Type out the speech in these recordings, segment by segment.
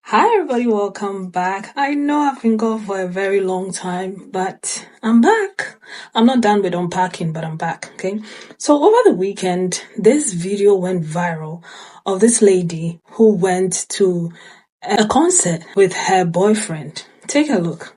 Hi everybody, welcome back. I know I've been gone for a very long time, but I'm back. I'm not done with unpacking, but I'm back, okay? So over the weekend, this video went viral of this lady who went to a concert with her boyfriend. Take a look.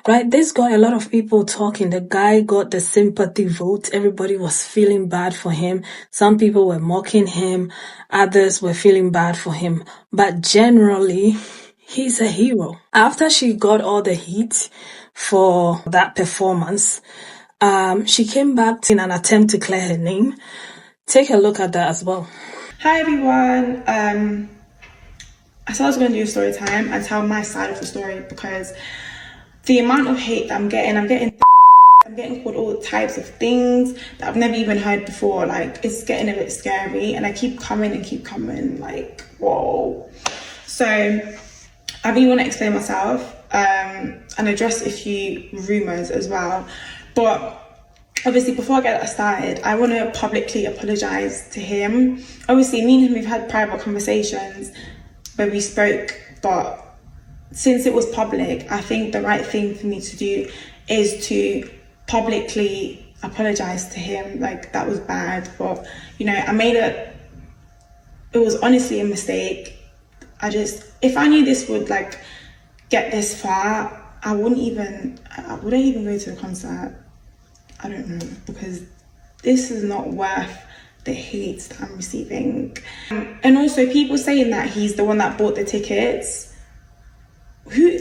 Right, this got a lot of people talking. The guy got the sympathy vote. Everybody was feeling bad for him. Some people were mocking him. Others were feeling bad for him. But generally, he's a hero. After she got all the heat for that performance, she came back in an attempt to clear her name. Take a look at that as well. Hi everyone. I said I was going to do a story time and tell my side of the story because the amount of hate that I'm getting called all types of things that I've never even heard before. Like, it's getting a bit scary, and I keep coming. Like, whoa. So I really want to explain myself and address a few rumors as well. But obviously, before I get that started, I want to publicly apologize to him. Obviously, me and him, we've had private conversations where we spoke, but since it was public, I think the right thing for me to do is to publicly apologize to him. Like, that was bad, but it was honestly a mistake. If I knew this would like get this far, I wouldn't even go to the concert. I don't know, because this is not worth the hate that I'm receiving. And also people saying that he's the one that bought the tickets. Who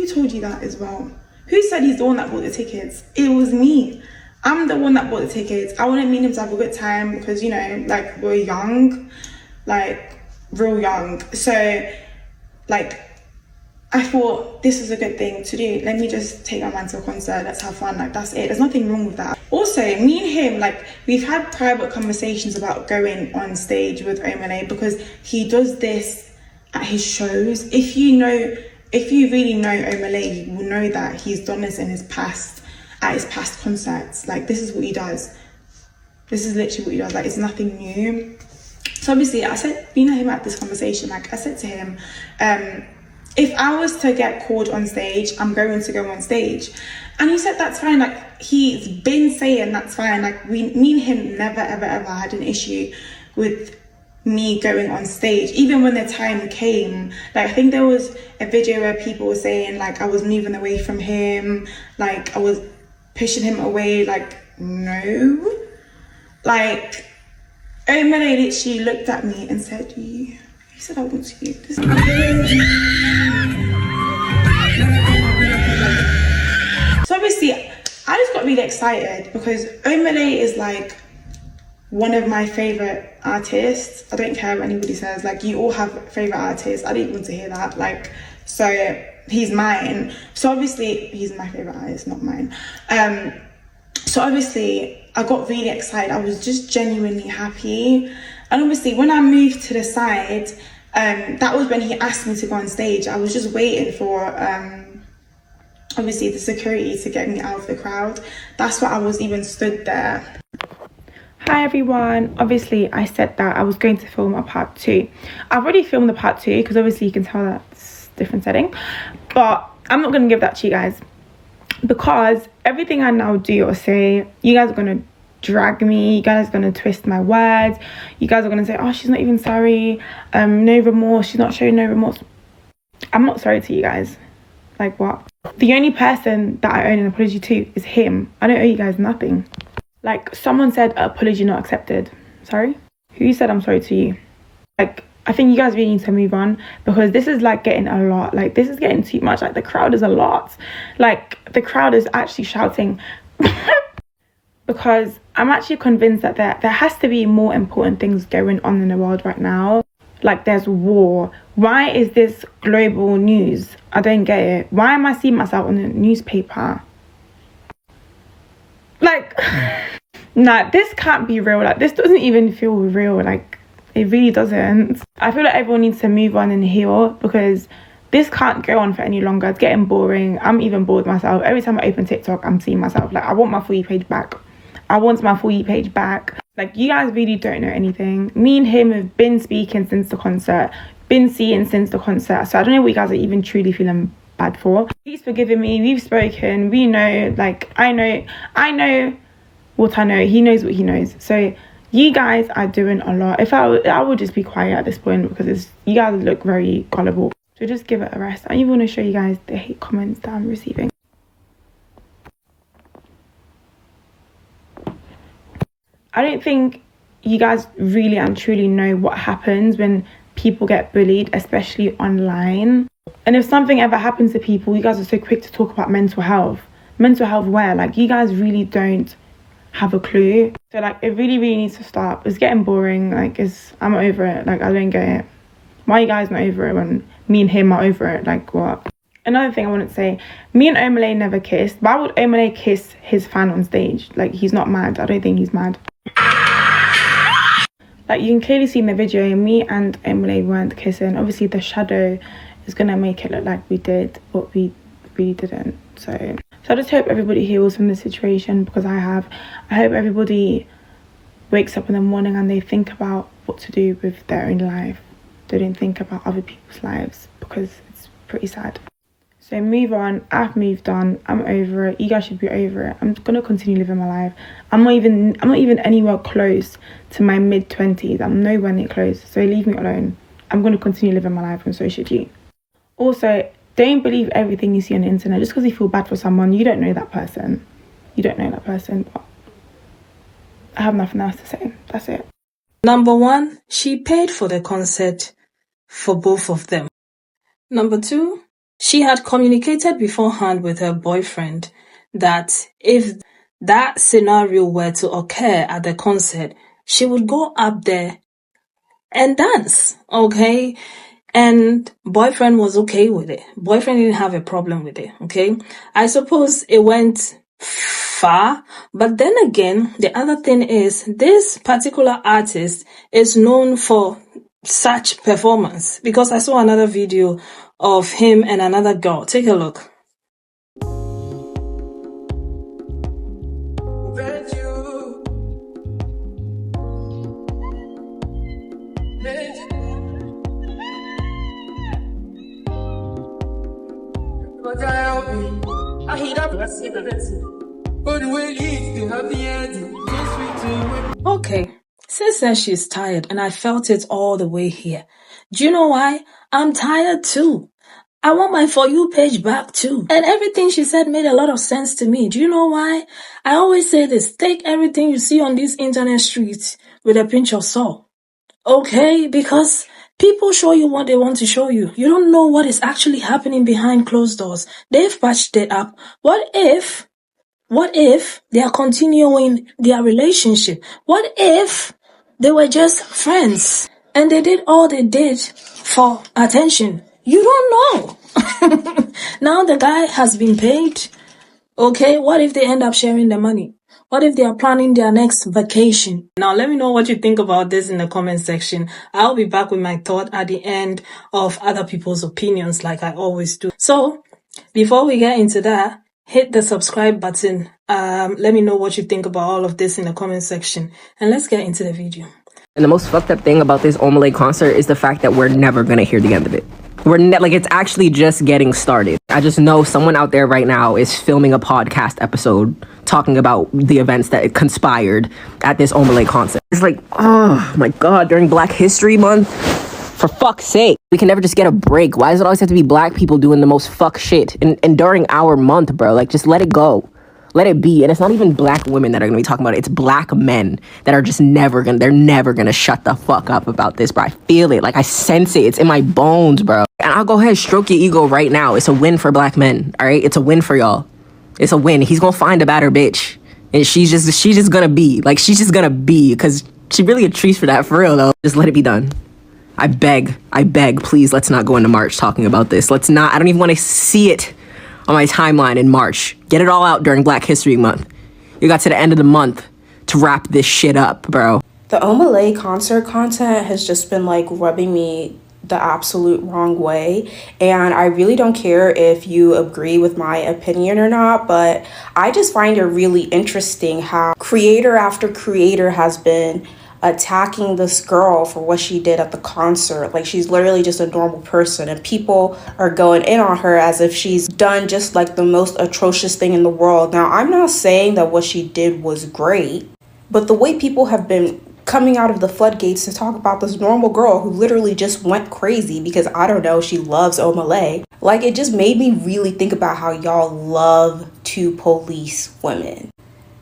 told you that as well? Who said he's the one that bought the tickets? It was me. I'm the one that bought the tickets. I wanted me and him to have a good time because, like, we're young, like, real young. So, like, I thought this is a good thing to do. Let me just take my man to a concert. Let's have fun. Like, that's it. There's nothing wrong with that. Also, me and him, like, we've had private conversations about going on stage with Omar Lay because he does this at his shows. If you really know Omar Lay, you will know that he's done this at his past concerts. Like, this is what he does. This is literally what he does. Like, it's nothing new. So obviously, I said, being at him at this conversation, like, I said to him, if I was to get called on stage, I'm going to go on stage. And he said, that's fine. Like, he's been saying that's fine. Like, me and him never, ever, ever had an issue with me going on stage, even when the time came. Like, I think there was a video where people were saying, like, I was moving away from him, like, I was pushing him away. Like, no. Like, Omar literally looked at me and said, he said, I want you. So obviously, I just got really excited because Omar Lay is like one of my favorite artists. I don't care what anybody says. Like, you all have favorite artists. I didn't want to hear that. Like, so he's mine. So obviously, he's my favorite artist, not mine. So obviously, I got really excited. I was just genuinely happy. And obviously, when I moved to the side, that was when he asked me to go on stage. I was just waiting for obviously the security to get me out of the crowd. That's why I was even stood there. Hi everyone. Obviously, I said that I was going to film a part 2. I've already filmed the part 2 because obviously you can tell that's a different setting. But I'm not going to give that to you guys because everything I now do or say, you guys are going to drag me. You guys are going to twist my words. You guys are going to say, oh, she's not even sorry. No remorse. She's not showing no remorse. I'm not sorry to you guys. Like, what? The only person that I owe an apology to is him. I don't owe you guys nothing. Like, someone said apology not accepted. Sorry? Who said I'm sorry to you? Like, I think you guys really need to move on, because this is like getting a lot. Like, this is getting too much. Like, the crowd is a lot. Like, the crowd is actually shouting. Because I'm actually convinced that there has to be more important things going on in the world right now. Like, there's war. Why is this global news? I don't get it. Why am I seeing myself on the newspaper? Like, nah, this can't be real. Like, this doesn't even feel real. Like, it really doesn't. I feel like everyone needs to move on and heal, because this can't go on for any longer. It's getting boring. I'm even bored myself. Every time I open TikTok, I'm seeing myself. Like, I want my For You page back. I want my For You page back. Like, you guys really don't know anything. Me and him have been speaking since the concert, been seeing since the concert. So I don't know what you guys are even truly feeling bad for. He's forgiven me. We've spoken. We know. Like, I know what I know. He knows what he knows. So you guys are doing a lot. If I would just be quiet at this point, because you guys look very gullible. So just give it a rest. I even want to show you guys the hate comments that I'm receiving. I don't think you guys really and truly know what happens when people get bullied, especially online. And if something ever happens to people, you guys are so quick to talk about mental health. Mental health where? Like, you guys really don't have a clue. So, like, it really, really needs to stop. It's getting boring. Like, I'm over it. Like, I don't get it. Why are you guys not over it when me and him are over it? Like, what? Another thing I want to say, me and Omar Lay never kissed. Why would Omar Lay kiss his fan on stage? Like, he's not mad. I don't think he's mad. Like, you can clearly see in the video, me and Omar Lay weren't kissing. Obviously, the shadow is going to make it look like we did, but we really didn't. So I just hope everybody heals from this situation, because I hope everybody wakes up in the morning and they think about what to do with their own life. They don't think about other people's lives, because it's pretty sad. So move on. I've moved on. I'm over it. You guys should be over it. I'm gonna continue living my life. I'm not even anywhere close to my mid-20s. I'm nowhere near close. So leave me alone. I'm gonna continue living my life, and so should you. Also, don't believe everything you see on the internet. Just because you feel bad for someone, you don't know that person. You don't know that person. But I have nothing else to say. That's it. Number 1, she paid for the concert for both of them. Number 2, she had communicated beforehand with her boyfriend that if that scenario were to occur at the concert, she would go up there and dance, okay? And boyfriend was okay with it. Boyfriend didn't have a problem with it, okay? I suppose it went far, but then again, the other thing is, this particular artist is known for such performance, because I saw another video of him and another girl. Take a look. Okay, sis says she's tired, and I felt it all the way here. Do you know why? I'm tired too. I want my For You page back too. And everything she said made a lot of sense to me. Do you know why? I always say this: take everything you see on these internet streets with a pinch of salt. Okay? Because people show you what they want to show you. You don't know what is actually happening behind closed doors. They've patched it up. What if they are continuing their relationship? What if they were just friends and they did all they did for attention? You don't know. Now the guy has been paid. Okay, what if they end up sharing the money? What if they are planning their next vacation? Now, let me know what you think about this in the comment section. I'll be back with my thought at the end of other people's opinions, like I always do. So, before we get into that, hit the subscribe button. Let me know what you think about all of this in the comment section. And let's get into the video. And the most fucked up thing about this Omar Lay concert is the fact that we're never gonna hear the end of it. It's actually just getting started. I just know someone out there right now is filming a podcast episode talking about the events that conspired at this Omar Lay concert. It's like, oh my God, during Black History Month, for fuck's sake, we can never just get a break. Why does it always have to be black people doing the most fuck shit? And during our month, bro, like, just let it go. Let it be. And it's not even black women that are gonna be talking about it. It's black men that are just they're never gonna shut the fuck up about this, bro. I feel it. Like, I sense it. It's in my bones, bro. And I'll go ahead, stroke your ego right now. It's a win for black men, all right? It's a win for y'all. It's a win. He's gonna find a better bitch. And she's just gonna be. Like, she's just gonna be. Because she really a treat for that, for real, though. Just let it be done. I beg, please, let's not go into March talking about this. Let's not. I don't even want to see it on my timeline in March. Get it all out during Black History Month. You got to the end of the month to wrap this shit up, bro. The Omar Lay concert content has just been like rubbing me the absolute wrong way, and I really don't care if you agree with my opinion or not, but I just find it really interesting how creator after creator has been attacking this girl for what she did at the concert. Like, she's literally just a normal person, and people are going in on her as if she's done just like the most atrocious thing in the world. Now, I'm not saying that what she did was great, but the way people have been coming out of the floodgates to talk about this normal girl who literally just went crazy because, I don't know, she loves Omar Lay. Like, it just made me really think about how y'all love to police women.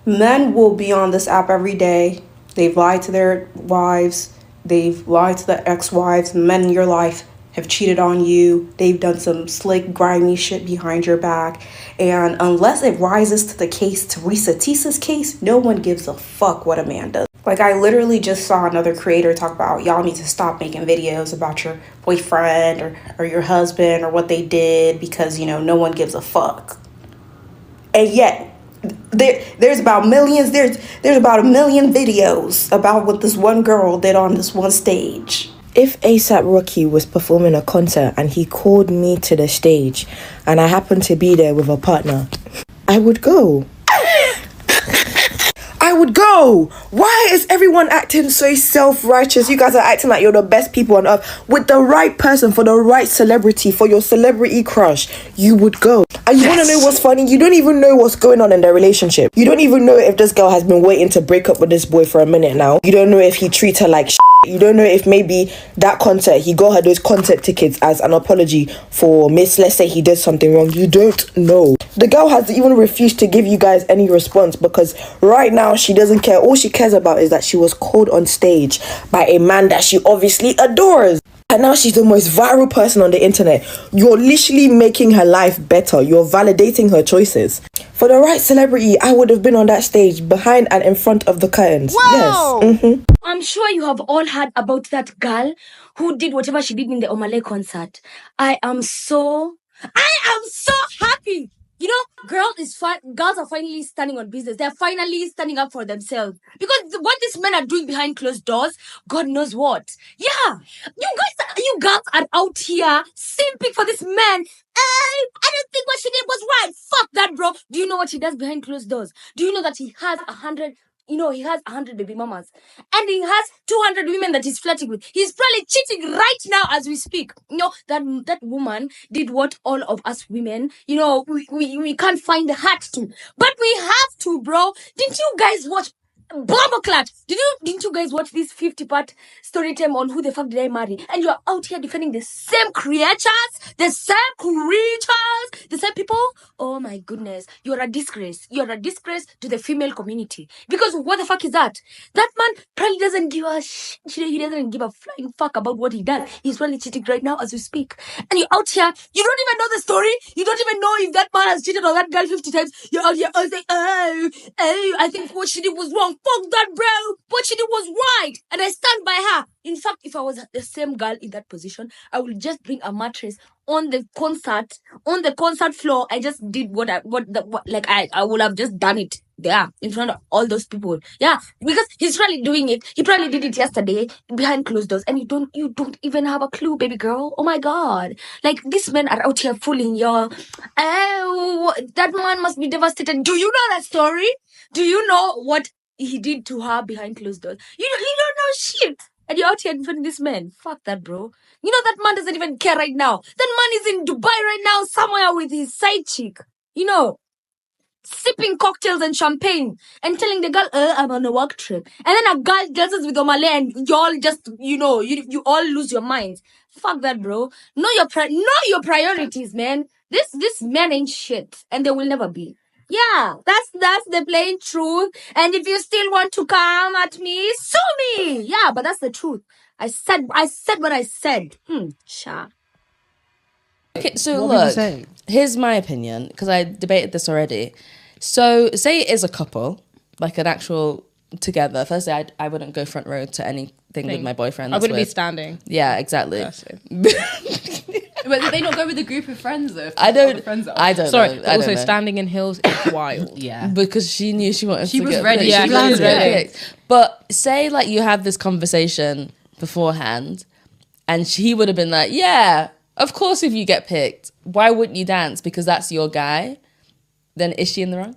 Men will be on this app every day. They've lied to their wives. They've lied to their ex-wives. Men in your life have cheated on you. They've done some slick, grimy shit behind your back. And unless it rises to the case, Teresa Tisa's case, no one gives a fuck what a man does. Like, I literally just saw another creator talk about, y'all need to stop making videos about your boyfriend or your husband or what they did because, you know, no one gives a fuck. And yet, there's about millions, there's about 1 million videos about what this one girl did on this one stage. If A$AP Rocky was performing a concert and he called me to the stage and I happened to be there with a partner, I would go. I would go. Why is everyone acting so self-righteous? You guys are acting like you're the best people on earth. With the right person, for the right celebrity, for your celebrity crush, you would go. And you want to know what's funny? You don't even know what's going on in their relationship. You don't even know if this girl has been waiting to break up with this boy for a minute now. You don't know if he treats her like shit. You don't know if maybe that concert, he got her those concert tickets as an apology for let's say he did something wrong. You don't know. The girl has even refused to give you guys any response because right now she doesn't care. All she cares about is that she was called on stage by a man that she obviously adores. And now she's the most viral person on the internet. You're literally making her life better. You're validating her choices. For the right celebrity, I would have been on that stage behind and in front of the curtains. Wow. Yes. Mm-hmm. I'm sure you have all heard about that girl who did whatever she did in the Omar Lay concert. I am so happy. You know, girls are finally standing on business. They're finally standing up for themselves. Because what these men are doing behind closed doors, God knows what. Yeah, you girls are out here simping for this man. I don't think what she did was right. Fuck that, bro. Do you know what he does behind closed doors? Do you know that he has 100 baby mamas. And he has 200 women that he's flirting with. He's probably cheating right now as we speak. You know, that woman did what all of us women, you know, we can't find the heart to. But we have to, bro. Didn't you guys watch Bomboclat? Didn't you guys watch this 50-part story time on Who the Fuck Did I Marry? And you're out here defending the same creatures, the same people. Oh my goodness. You're a disgrace. You're a disgrace to the female community. Because what the fuck is that? That man probably doesn't give a he doesn't give a flying fuck about what he does. He's probably cheating right now as we speak. And you're out here, you don't even know the story. You don't even know if that man has cheated on that girl 50 times. You're out here saying, I think what she did was wrong. Fuck that, bro. What she did was right. And I stand by her. In fact, if I was the same girl in that position, I would just bring a mattress on the concert floor. I just did I would have just done it there in front of all those people. Yeah, because he's probably doing it. He probably did it yesterday behind closed doors, and you don't even have a clue, baby girl. Oh my God! Like, these men are out here fooling y'all. Oh, that man must be devastated. Do you know that story? Do you know what he did to her behind closed doors? You don't know shit. And you're out here defending this man. Fuck that, bro. You know that man doesn't even care right now. That man is in Dubai right now, somewhere with his side chick. You know. sipping cocktails and champagne and telling the girl, I'm on a work trip. And then a girl dances with Omar Lay and y'all just, you all lose your minds. Fuck that, bro. Know your priorities, man. This men ain't shit, and they will never be. Yeah, that's the plain truth. And if you still want to come at me, sue me. Yeah, but that's the truth. I said what I said. Sha. Okay, so What were you look, saying? here's my opinion, because I debated this already. So, say it is a couple, like an actual together. Firstly, I wouldn't go front row to anything with my boyfriend. I That's wouldn't be weird. standing. Yeah, exactly. But did they not go with a group of friends though? I don't Sorry, know. but I also don't know. standing in heels is wild. Yeah. Because she knew she wanted She to was get ready. picked. Yeah, She she was was ready. picked. But say like you have this conversation beforehand and he would have been like, yeah, of course if you get picked, why wouldn't you dance? Because that's your guy. Then is she in the wrong?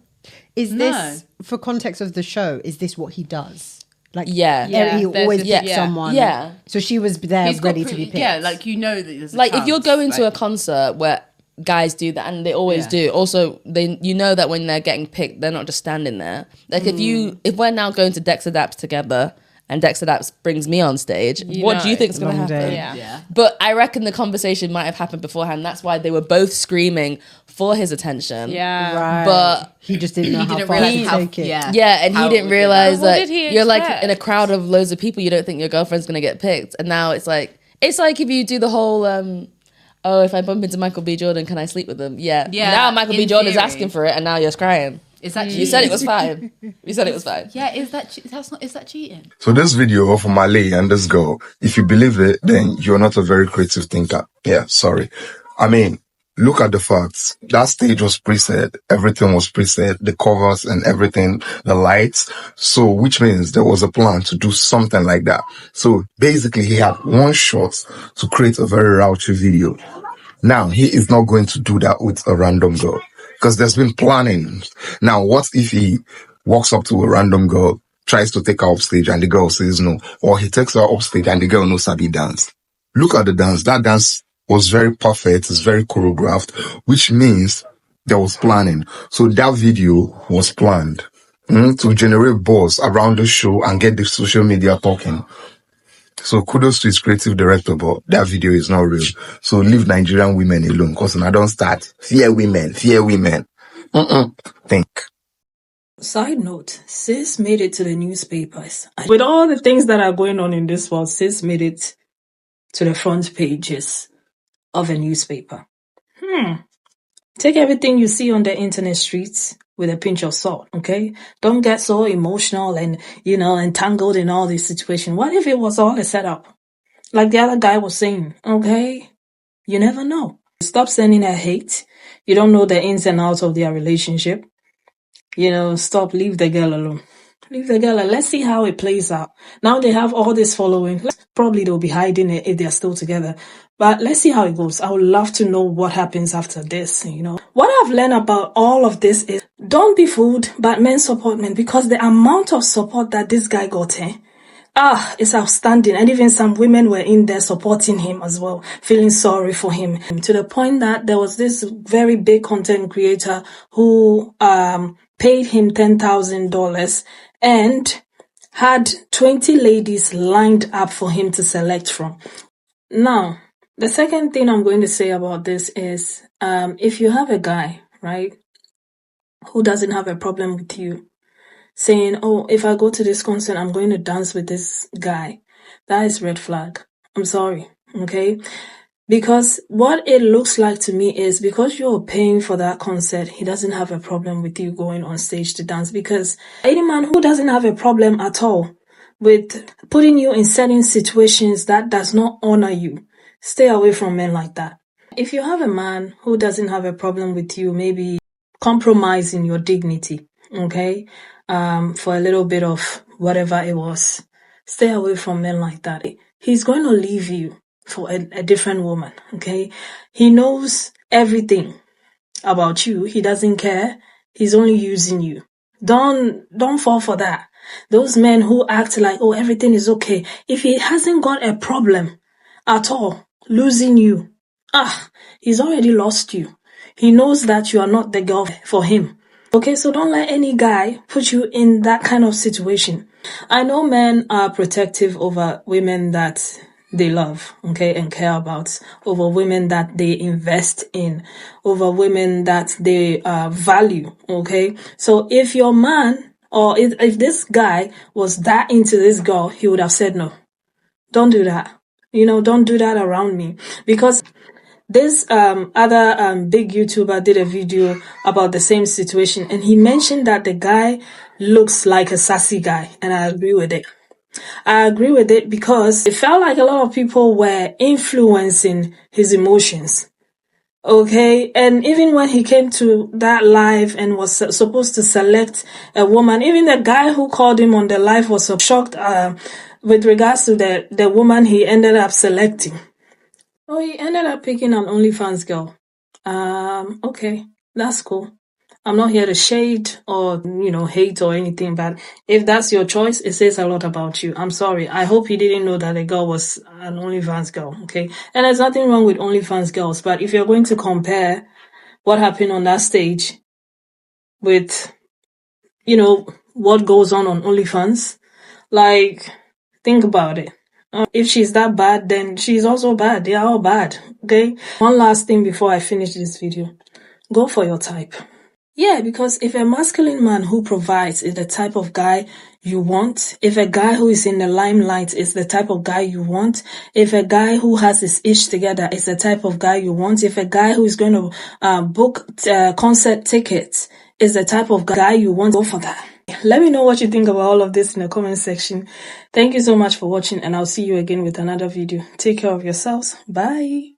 Is No. this, for context of the show, is this what he does? Like, Yeah. he Yeah, always there's- picks yeah. someone. Yeah. So she was there He's got ready to pretty- be picked. Yeah, like you know that there's a Like if you're chance, going to a like- concert where guys do that, and they always Yeah. do. Also, you know that when they're getting picked, they're not just standing there. Like if we're now going to Dex Adapts together, and Dex Adapts brings me on stage, what do you know think is going to long happen? day. Yeah. But I reckon the conversation might have happened beforehand. That's why they were both screaming for his attention. Yeah. Right. But he just didn't know how didn't far realize to how- take it. yeah. yeah, and How he it didn't would be realize What that did he you're like expect? in a crowd of loads of people. You don't think your girlfriend's going to get picked, and now it's like if you do the whole. Oh, if I bump into Michael B. Jordan, can I sleep with him? Yeah. Yeah, Now Michael B. in Jordan's theory. asking for it, and now you're crying. Is that You said it was fine. You said it was fine. Yeah, is that cheating? So this video of Omar Lay and this girl, if you believe it, then you're not a very creative thinker. Yeah, sorry. I mean, look at the facts. That stage was preset. Everything was preset. The covers and everything, the lights. So, which means there was a plan to do something like that. So basically he had one shot to create a very raunchy video. Now, he is not going to do that with a random girl because there's been planning. Now, what if he walks up to a random girl, tries to take her off stage and the girl says no, or he takes her off stage and the girl knows how to dance? Look at the dance. That dance was very perfect. It's very choreographed, which means there was planning. So that video was planned to generate buzz around the show and get the social media talking. So kudos to his creative director, but that video is not real. So leave Nigerian women alone, because when I don't start, fear women. Think. Side note, sis made it to the newspapers. With all the things that are going on in this world, sis made it to the front pages of a newspaper. Take everything you see on the internet streets with a pinch of salt, okay? Don't get so emotional and, entangled in all this situation. What if it was all a setup? Like the other guy was saying, okay? You never know. Stop sending her hate. You don't know the ins and outs of their relationship. Stop, leave the girl alone. Leave the girl alone. Let's see how it plays out. Now they have all this following. Probably they'll be hiding it if they're still together. But let's see how it goes. I would love to know what happens after this, What I've learned about all of this is don't be fooled, but men support men, because the amount of support that this guy got, it's outstanding. And even some women were in there supporting him as well, feeling sorry for him, to the point that there was this very big content creator who paid him $10,000 and had 20 ladies lined up for him to select from. Now, the second thing I'm going to say about this is, if you have a guy, right, who doesn't have a problem with you, saying, oh, if I go to this concert, I'm going to dance with this guy, that is red flag. I'm sorry, okay? Because what it looks like to me is, because you're paying for that concert, he doesn't have a problem with you going on stage to dance. Because any man who doesn't have a problem at all with putting you in certain situations that does not honor you, stay away from men like that. If you have a man who doesn't have a problem with you, maybe compromising your dignity, okay, for a little bit of whatever it was, stay away from men like that. He's going to leave you for a different woman, okay? He knows everything about you. He doesn't care. He's only using you. Don't fall for that. Those men who act like, oh, everything is okay. If he hasn't got a problem at all losing you, he's already lost you. He knows that you are not the girl for him. Okay, so don't let any guy put you in that kind of situation. I know men are protective over women that they love, okay, and care about, over women that they invest in, over women that they value, okay? So if your man, or if this guy was that into this girl, he would have said no. Don't do that. Don't do that around me. Because this other big YouTuber did a video about the same situation, and he mentioned that the guy looks like a sassy guy, and I agree with it. I agree with it because it felt like a lot of people were influencing his emotions. Okay, and even when he came to that live and was supposed to select a woman, even the guy who called him on the live was shocked with regards to the woman he ended up selecting. Oh, he ended up picking an OnlyFans girl. Okay, that's cool. I'm not here to shade or, hate or anything, but if that's your choice, it says a lot about you. I'm sorry. I hope he didn't know that the girl was an OnlyFans girl, okay? And there's nothing wrong with OnlyFans girls, but if you're going to compare what happened on that stage with, what goes on OnlyFans, think about it. If she's that bad, then she's also bad. They are all bad, okay? One last thing before I finish this video. Go for your type. Yeah, because if a masculine man who provides is the type of guy you want, if a guy who is in the limelight is the type of guy you want, if a guy who has his ish together is the type of guy you want, if a guy who is going to book concert tickets is the type of guy you want, go for that. Let me know what you think about all of this in the comment section. Thank you so much for watching, and I'll see you again with another video. Take care of yourselves. Bye.